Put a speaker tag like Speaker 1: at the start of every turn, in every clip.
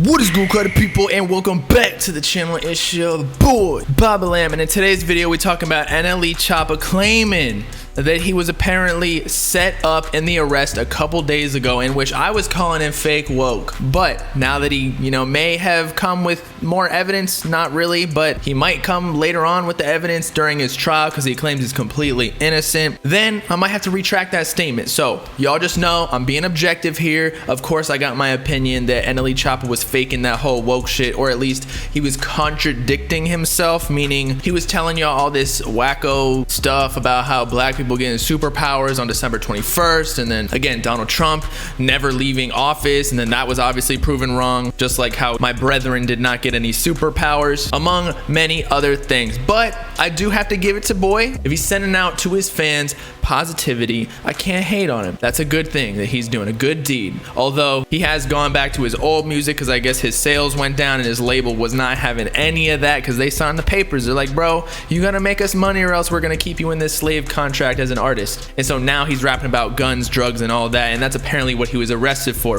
Speaker 1: What is good, crowd people, and welcome back to the channel. It's your boy Bobbalam, and in today's video we're talking about NLE Choppa claiming that he was apparently set up in the arrest a couple days ago, in which I was calling him fake woke. But now that he, may have come with more evidence, not really, but he might come later on with the evidence during his trial because he claims he's completely innocent, then I might have to retract that statement. So y'all just know I'm being objective here. Of course, I got my opinion that NLE Choppa was faking that whole woke shit, or at least he was contradicting himself, meaning he was telling y'all all this wacko stuff about how black people getting superpowers on December 21st, and then again Donald Trump never leaving office, and then that was obviously proven wrong, just like how my brethren did not get any superpowers, among many other things. But I do have to give it to boy, if he's sending out to his fans positivity, I can't hate on him. That's a good thing that he's doing, a good deed. Although he has gone back to his old music because I guess his sales went down and his label was not having any of that because they signed the papers. They're like, bro, you gotta make us money or else we're gonna keep you in this slave contract as an artist. And so now he's rapping about guns, drugs, and all that, and that's apparently what he was arrested for.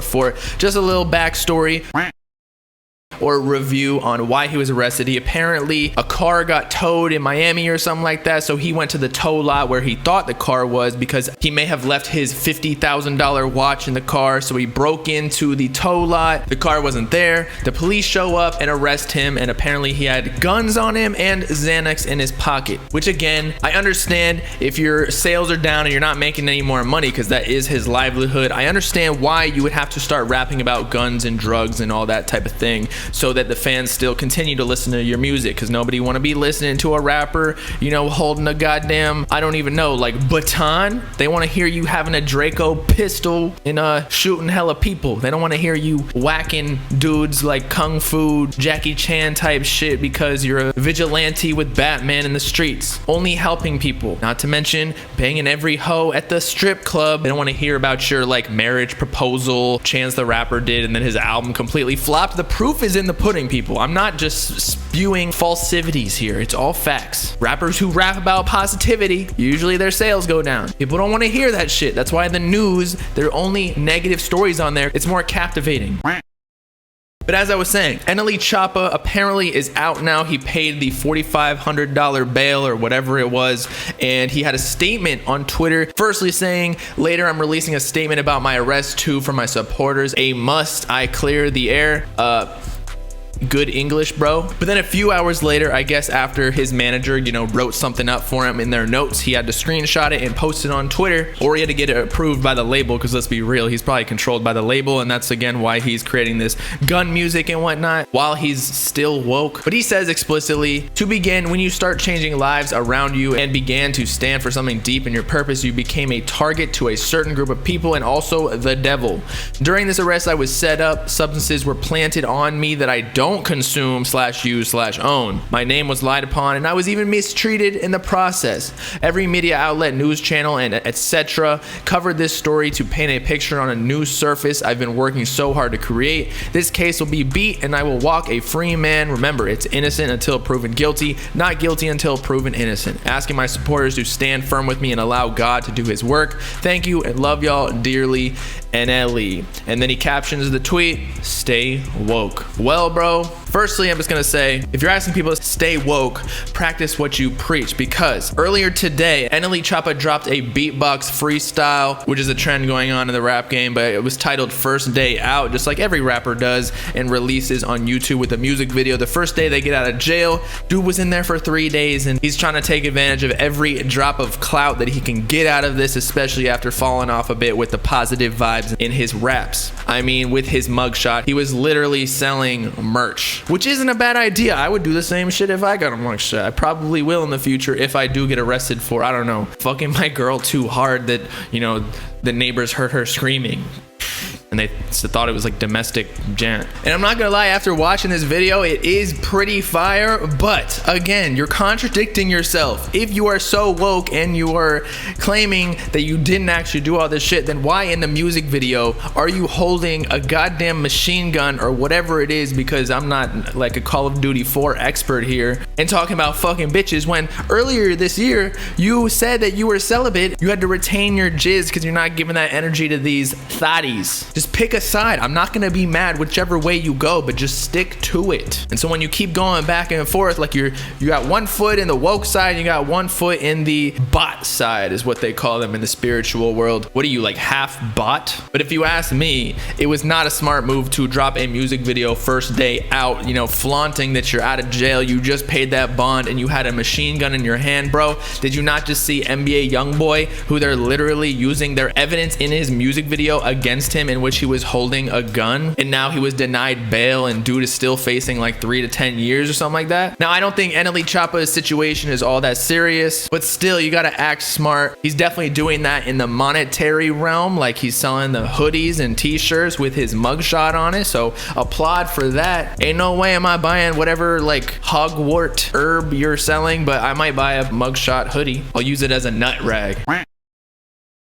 Speaker 1: Just a little backstory or review on why he was arrested. He apparently, a car got towed in Miami or something like that, so he went to the tow lot where he thought the car was because he may have left his $50,000 watch in the car, so he broke into the tow lot. The car wasn't there. The police show up and arrest him, and apparently he had guns on him and Xanax in his pocket, which again, I understand if your sales are down and you're not making any more money because that is his livelihood. I understand why you would have to start rapping about guns and drugs and all that type of thing, so that the fans still continue to listen to your music, because nobody want to be listening to a rapper, holding a goddamn, I don't even know, like baton. They want to hear you having a Draco pistol and shooting hella people. They don't want to hear you whacking dudes like Kung Fu, Jackie Chan type shit because you're a vigilante with Batman in the streets, only helping people. Not to mention banging every hoe at the strip club. They don't want to hear about your like marriage proposal Chance the Rapper did and then his album completely flopped. The proof is in the pudding, people. I'm not just spewing falsities here. It's all facts. Rappers who rap about positivity, usually their sales go down. People don't want to hear that shit. That's why the news, there are only negative stories on there. It's more captivating. But as I was saying, NLE Choppa apparently is out now. He paid the $4,500 bail or whatever it was, and he had a statement on Twitter, firstly saying, later I'm releasing a statement about my arrest too for my supporters. A must I clear the air. Good English, bro. But then a few hours later, I guess after his manager, wrote something up for him in their notes, he had to screenshot it and post it on Twitter, or he had to get it approved by the label, because let's be real, he's probably controlled by the label, and that's again why he's creating this gun music and whatnot while he's still woke. But he says explicitly, to begin, when you start changing lives around you and began to stand for something deep in your purpose, you became a target to a certain group of people and also the devil. During this arrest, I was set up, substances were planted on me that I don't consume / use / own. My name was lied upon, and I was even mistreated in the process. Every media outlet, news channel, and etc. covered this story to paint a picture on a news surface I've been working so hard to create. This case will be beat, and I will walk a free man. Remember, it's innocent until proven guilty, not guilty until proven innocent. Asking my supporters to stand firm with me and allow God to do his work. Thank you and love y'all dearly, NLE. And then he captions the tweet, stay woke. Well, bro, firstly, I'm just gonna say, if you're asking people to stay woke, practice what you preach, because earlier today, NLE Choppa dropped a beatbox freestyle, which is a trend going on in the rap game, but it was titled First Day Out, just like every rapper does, and releases on YouTube with a music video. The first day they get out of jail, dude was in there for 3 days, and he's trying to take advantage of every drop of clout that he can get out of this, especially after falling off a bit with the positive vibes in his raps. I mean, with his mugshot, he was literally selling merch, which isn't a bad idea. I would do the same shit if I got a mugshot. I probably will in the future if I do get arrested for, I don't know, fucking my girl too hard that, the neighbors heard her screaming. And they thought it was like domestic gent. And I'm not gonna lie, after watching this video, it is pretty fire, but again, you're contradicting yourself. If you are so woke and you are claiming that you didn't actually do all this shit, then why in the music video are you holding a goddamn machine gun or whatever it is, because I'm not like a Call of Duty 4 expert here, and talking about fucking bitches, when earlier this year you said that you were celibate, you had to retain your jizz because you're not giving that energy to these thotties. Just pick a side. I'm not gonna be mad whichever way you go, but just stick to it. And so when you keep going back and forth, like you got one foot in the woke side, and you got one foot in the bot side, is what they call them in the spiritual world. What are you, like half bot? But if you ask me, it was not a smart move to drop a music video first day out, you know, flaunting that you're out of jail, you just paid that bond, and you had a machine gun in your hand, bro. Did you not just see NBA YoungBoy, who they're literally using their evidence in his music video against him, in which he was holding a gun, and now he was denied bail, and dude is still facing like 3 to 10 years or something like that. Now, I don't think NLE Choppa's situation is all that serious, but still, you gotta act smart. He's definitely doing that in the monetary realm, like he's selling the hoodies and t-shirts with his mugshot on it, so applaud for that. Ain't no way am I buying whatever like hogwart herb you're selling, but I might buy a mugshot hoodie. I'll use it as a nut rag.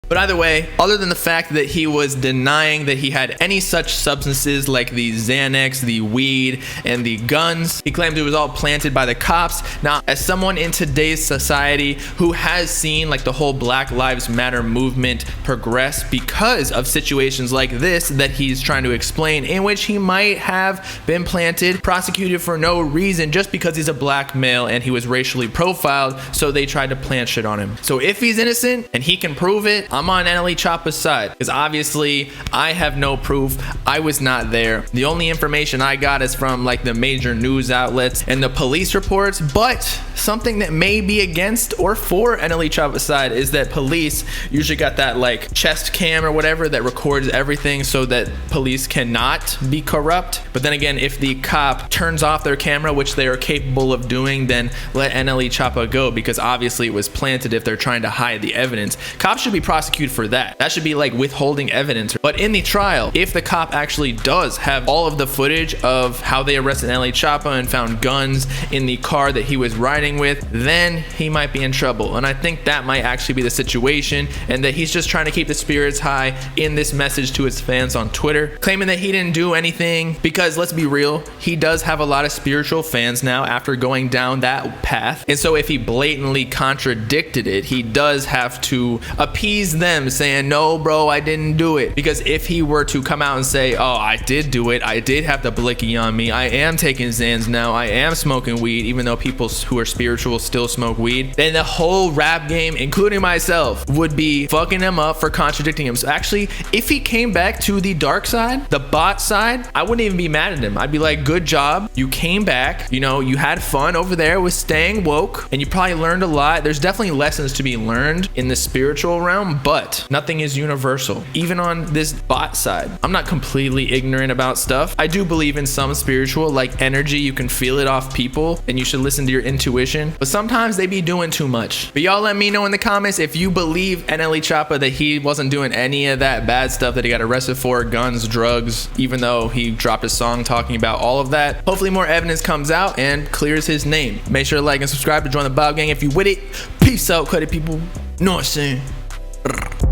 Speaker 1: But either way, other than the fact that he was denying that he had any such substances like the Xanax, the weed, and the guns, he claimed it was all planted by the cops. Now, as someone in today's society who has seen like the whole Black Lives Matter movement progress because of situations like this that he's trying to explain, in which he might have been planted, prosecuted for no reason, just because he's a black male and he was racially profiled, so they tried to plant shit on him. So if he's innocent and he can prove it, I'm on NLE Choppa's side, because obviously I have no proof. I was not there. The only information I got is from like the major news outlets and the police reports. But something that may be against or for NLE Choppa's side is that police usually got that like chest cam or whatever that records everything, so that police cannot be corrupt. But then again, if the cop turns off their camera, which they are capable of doing, then let NLE Choppa go, because obviously it was planted if they're trying to hide the evidence. Cops should be prosecuted for that. That should be like withholding evidence. But in the trial, if the cop actually does have all of the footage of how they arrested NLE Choppa and found guns in the car that he was riding with, then he might be in trouble. And I think that might actually be the situation, and that he's just trying to keep the spirits high in this message to his fans on Twitter, claiming that he didn't do anything, because let's be real, he does have a lot of spiritual fans now after going down that path. And so if he blatantly contradicted it, he does have to appease them, saying, no bro, I didn't do it. Because if he were to come out and say, oh, I did do it, I did have the blicky on me, I am taking Xans now, I am smoking weed, even though people who are spiritual still smoke weed, then the whole rap game, including myself, would be fucking him up for contradicting him. So actually, if he came back to the dark side, the bot side, I wouldn't even be mad at him. I'd be like, good job, you came back, you know, you had fun over there with staying woke, and you probably learned a lot. There's definitely lessons to be learned in the spiritual realm, but nothing is universal, even on this bot side. I'm not completely ignorant about stuff. I do believe in some spiritual, like energy, you can feel it off people, and you should listen to your intuition, but sometimes they be doing too much. But y'all let me know in the comments if you believe NLE Choppa that he wasn't doing any of that bad stuff that he got arrested for, guns, drugs, even though he dropped a song talking about all of that. Hopefully more evidence comes out and clears his name. Make sure to like and subscribe to join the Bob Gang if you with it. Peace out, credit people. Know what I'm saying?